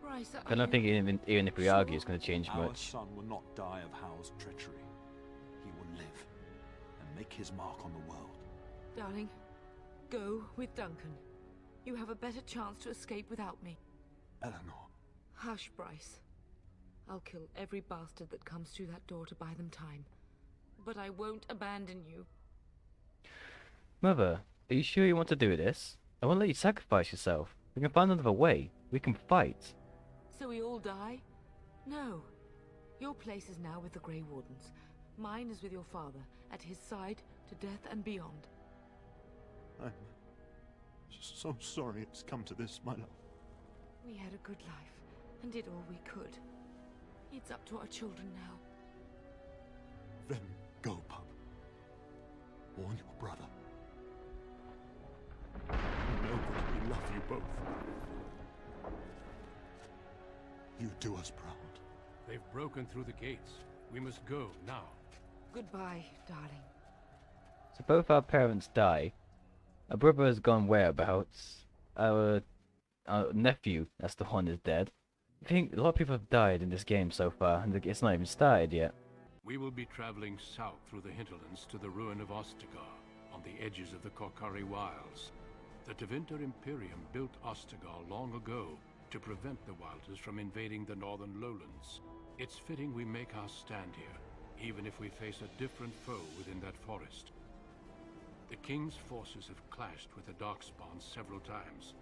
Bryce, I don't think even if we argue it's going to change Our much. son will not die of Hal's treachery. He will live and make his mark on the world. Darling, go with Duncan. You have a better chance to escape without me. Eleanor. Hush, Bryce. I'll kill every bastard that comes through that door to buy them time. But I won't abandon you. Mother, are you sure you want to do this? I won't let you sacrifice yourself. We can find another way. We can fight. So we all die? No. Your place is now with the Grey Wardens. Mine is with your father, at his side, to death and beyond. I'm so sorry it's come to this, my love. We had a good life, and did all we could. It's up to our children now. Then go, pup. Warn your brother. Know that we love you both. You do us proud. They've broken through the gates. We must go now. Goodbye, darling. So both our parents die. Our brother has gone whereabouts. Our nephew, that's the one, is dead. I think a lot of people have died in this game so far, and it's not even started yet. We will be traveling south through the hinterlands to the ruin of Ostagar, on the edges of the Korkari Wilds. The Tevinter Imperium built Ostagar long ago to prevent the Wilders from invading the northern lowlands. It's fitting we make our stand here, even if we face a different foe within that forest. The King's forces have clashed with the Darkspawn several times,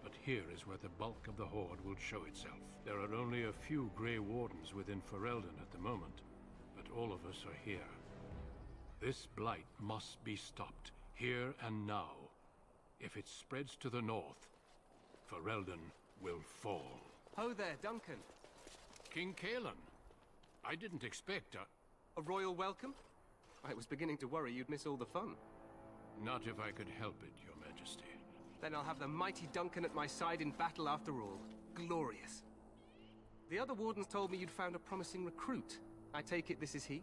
but here is where the bulk of the Horde will show itself. There are only a few Grey Wardens within Ferelden at the moment, but all of us are here. This blight must be stopped, here and now. If it spreads to the north, Ferelden will fall. Ho there, Duncan. King Kaelan. I didn't expect a royal welcome? I was beginning to worry you'd miss all the fun. Not if I could help it, Your Majesty. Then I'll have the mighty Duncan at my side in battle after all. Glorious. The other wardens told me you'd found a promising recruit. I take it this is he?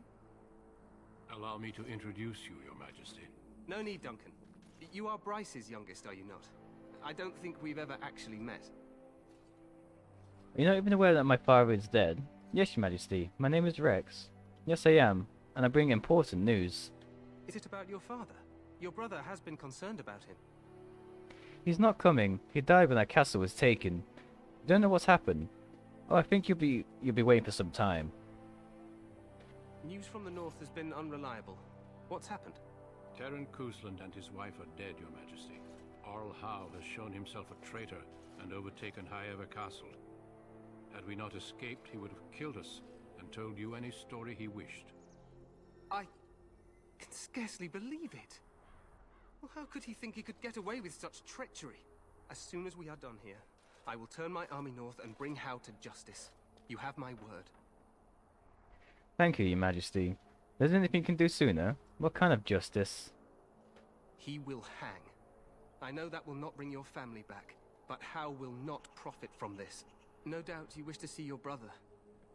Allow me to introduce you, Your Majesty. No need, Duncan. You are Bryce's youngest, are you not? I don't think we've ever actually met. Are you not even aware that my father is dead? Yes, Your Majesty. My name is Rex. Yes, I am. And I bring important news. Is it about your father? Your brother has been concerned about him. He's not coming. He died when our castle was taken. I don't know what's happened. Oh, I think you'll be waiting for some time. News from the north has been unreliable. What's happened? Terran Kusland and his wife are dead, Your Majesty. Arl Howe has shown himself a traitor and overtaken Highever Castle. Had we not escaped, he would have killed us and told you any story he wished. I can scarcely believe it. Well, how could he think he could get away with such treachery? As soon as we are done here, I will turn my army north and bring Howe to justice. You have my word. Thank you, Your Majesty. There's anything you can do sooner? What kind of justice? He will hang. I know that will not bring your family back, but Howe will not profit from this. No doubt you wish to see your brother.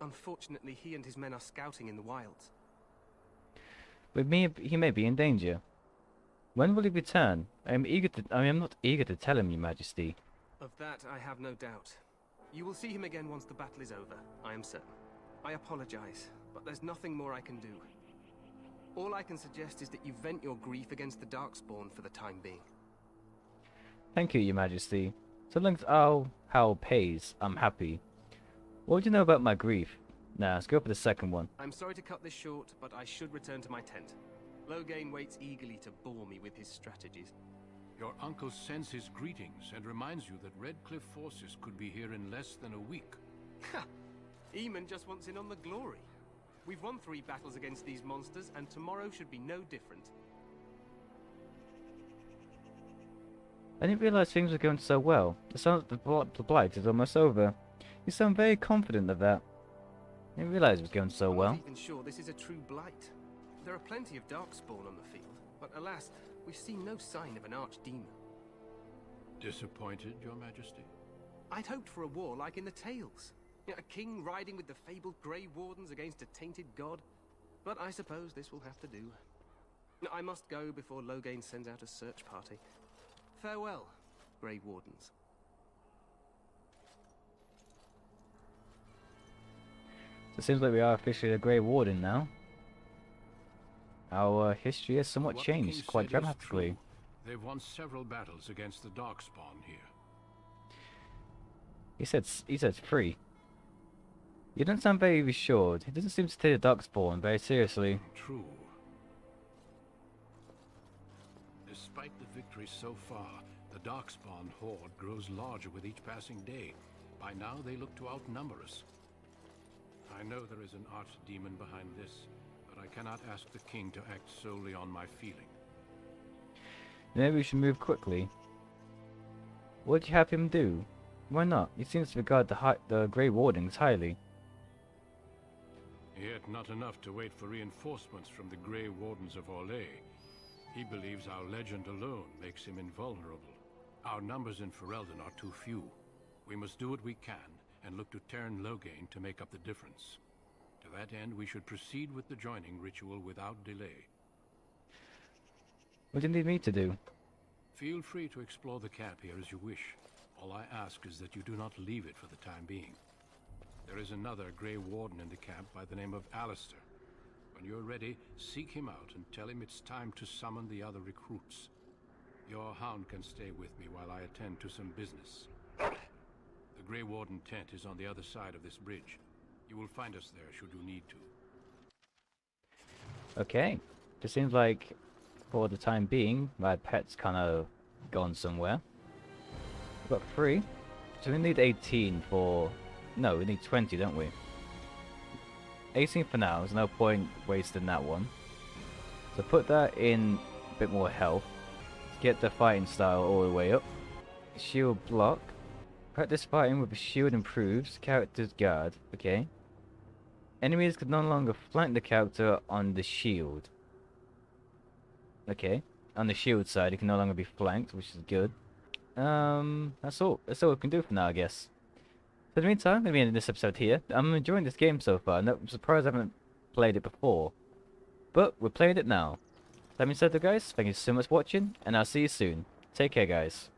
Unfortunately, he and his men are scouting in the wilds. With me, he may be in danger. When will he return? I am not eager to tell him, Your Majesty. Of that, I have no doubt. You will see him again once the battle is over, I am certain. I apologize, but there's nothing more I can do. All I can suggest is that you vent your grief against the Darkspawn for the time being. Thank you, Your Majesty. So long as Howe pays, I'm happy. What do you know about my grief? Nah, let's go for the second one. I'm sorry to cut this short, but I should return to my tent. Loghain waits eagerly to bore me with his strategies. Your uncle sends his greetings and reminds you that Redcliffe forces could be here in less than a week. Ha! Eamon just wants in on the glory. We've won 3 battles against these monsters, and tomorrow should be no different. I didn't realize things were going so well. It sounds like the blight is almost over. You sound very confident of that. I didn't realize it was going so well. I'm not even sure this is a true blight. There are plenty of Darkspawn on the field, but alas, we've seen no sign of an archdemon. Disappointed, Your Majesty? I'd hoped for a war like in the tales. A king riding with the fabled Grey Wardens against a tainted god. But I suppose this will have to do. I must go before Loghain sends out a search party. Farewell, Grey Wardens. So it seems like we are officially a Grey Warden now. Our history has somewhat changed, quite dramatically. They've won several battles against the Darkspawn here. He said 3. You don't sound very reassured. He doesn't seem to take the Darkspawn very seriously. True. Despite the victories so far, the Darkspawn horde grows larger with each passing day. By now, they look to outnumber us. I know there is an archdemon behind this, but I cannot ask the king to act solely on my feeling. Maybe we should move quickly. What did you have him do? Why not? He seems to regard the Grey Wardens highly. Yet not enough to wait for reinforcements from the Grey Wardens of Orlais. He believes our legend alone makes him invulnerable. Our numbers in Ferelden are too few. We must do what we can, and look to Terran Loghain to make up the difference. To that end, we should proceed with the joining ritual without delay. What do you need me to do? Feel free to explore the camp here as you wish. All I ask is that you do not leave it for the time being. There is another Grey Warden in the camp by the name of Alistair. When you're ready, seek him out and tell him it's time to summon the other recruits. Your hound can stay with me while I attend to some business. The Grey Warden tent is on the other side of this bridge. You will find us there should you need to. Okay. It seems like, for the time being, my pet's kind of gone somewhere. We've got 3. So we need 18 for... No, we need 20, don't we? 18 for now. There's no point wasting that one. So put that in a bit more health. Get the fighting style all the way up. Shield block. Practice fighting with a shield improves. Character's guard. Okay. Enemies can no longer flank the character on the shield. Okay. On the shield side, it can no longer be flanked, which is good. That's all. That's all we can do for now, I guess. So in the meantime, I'm going to be ending this episode here. I'm enjoying this game so far. I'm surprised I haven't played it before. But we're playing it now. That being said though, guys, thank you so much for watching, and I'll see you soon. Take care, guys.